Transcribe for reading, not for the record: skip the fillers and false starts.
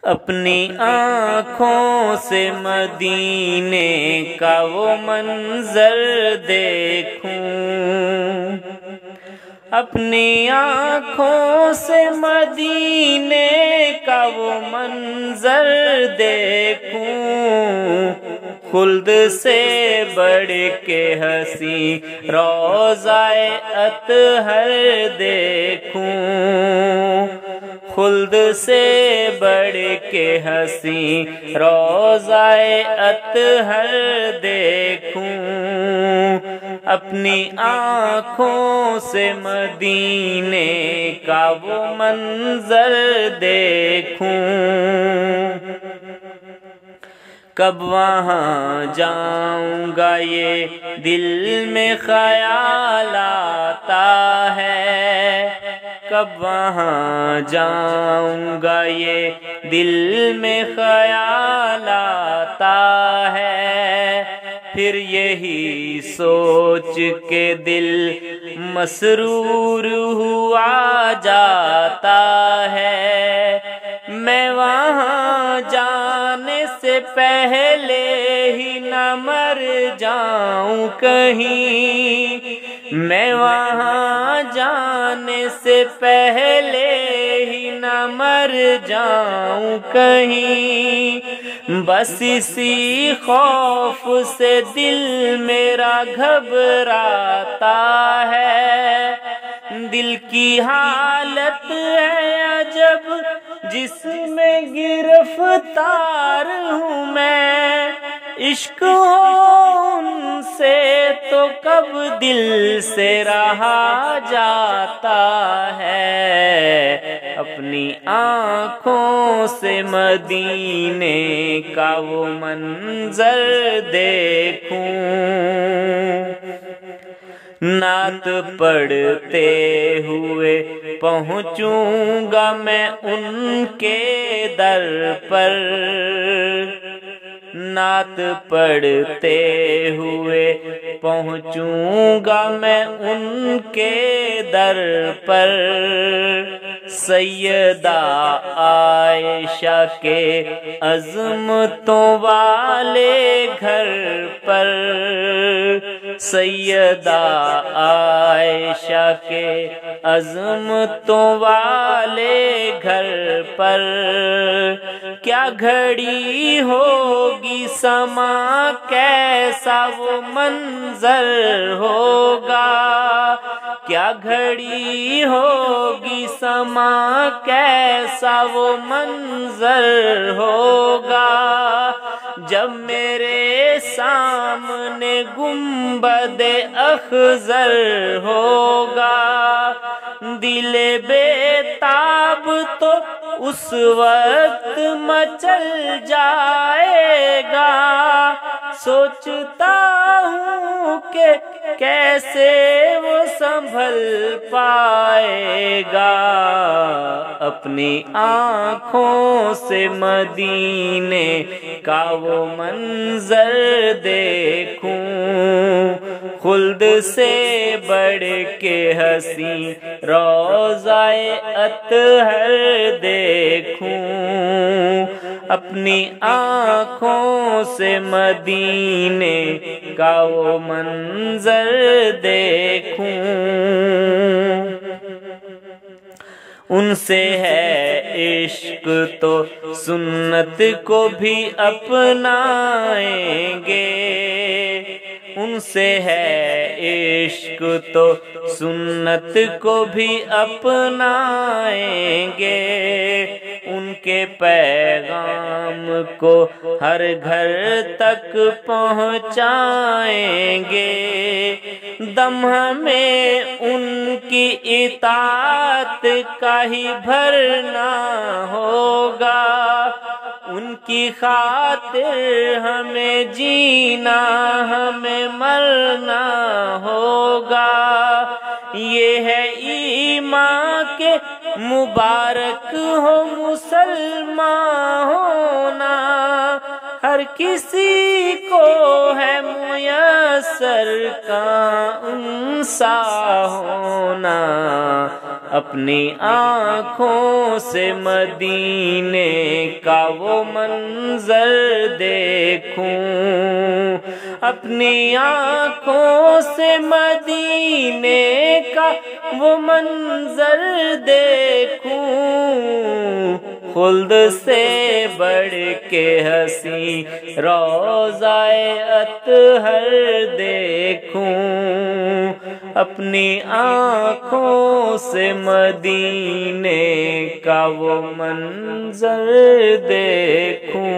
اپنی آنکھوں سے مدینے کا وہ منظر دیکھوں، اپنی آنکھوں سے مدینے کا وہ منظر دیکھوں، خلد سے بڑھ کے حسین روضہ اطہر دیکھوں، خلد سے بڑھ کے حسین روضہ اطہر دیکھوں، اپنی آنکھوں سے مدینے کا وہ منظر دیکھوں، کب وہاں جاؤں گا یہ دل میں خیال آتا ہے، کب وہاں جاؤں گا یہ دل میں خیال آتا ہے، پھر یہی سوچ کے دل مسرور ہوا جاتا ہے، میں وہاں جانے سے پہلے ہی نہ مر جاؤں کہیں، میں وہاں جانے سے پہلے ہی نہ مر جاؤں کہیں، بس اسی خوف سے دل میرا گھبراتا ہے، دل کی حالت ہے عجب جس میں گرفتار ہوں میں، عشق ہو ان سے تو کب دل سے رہا جاتا ہے، اپنی آنکھوں سے مدینے کا وہ منظر دیکھوں، نعت پڑھتے ہوئے پہنچوں گا میں ان کے در پر، نعت پڑھتے ہوئے پہنچوں گا میں ان کے در پر، سیدہ عائشہ کے عظمتوں والے گھر پر، سیدہ عائشہ کے عظمتوں والے گھر پر، کیا گھڑی ہوگی سما کیسا وہ منظر ہوگا، کیا گھڑی ہوگی سما کیسا وہ منظر ہوگا، جب میرے سامنے گنبد اخضر ہوگا، دل بے تاب تو اس وقت مچل جائے گا، سوچتا ہوں کہ کیسے وہ سنبھل پائے گا، اپنی آنکھوں سے مدینے کا وہ منظر دیکھوں، خلد سے بڑھ کے حسین روضہ اطہر دیکھوں، اپنی آنکھوں سے مدینے کا وہ منظر دیکھوں، ان سے ہے عشق تو سنت کو بھی اپنائیں گے، ان سے ہے عشق تو سنت کو بھی اپنائیں گے، ان کے پیغام کو ہر گھر تک پہنچائیں گے، دم ہمیں ان کی اطاعت کا ہی بھرنا ہوگا، ان کی خاطر ہمیں جینا ہمیں مرنا ہوگا، یہ ہے ایمان کے مبارک ہو مسلمان ہونا، ہر کسی کو ہے میسر کا انسا ہونا، اپنی آنکھوں سے مدینے کا وہ منظر دیکھوں، اپنی آنکھوں سے مدینے کا وہ منظر دیکھوں، خلد سے بڑھ کے حسین روضہ اطہر دیکھوں، اپنی آنکھوں سے مدینے کا وہ منظر دیکھوں۔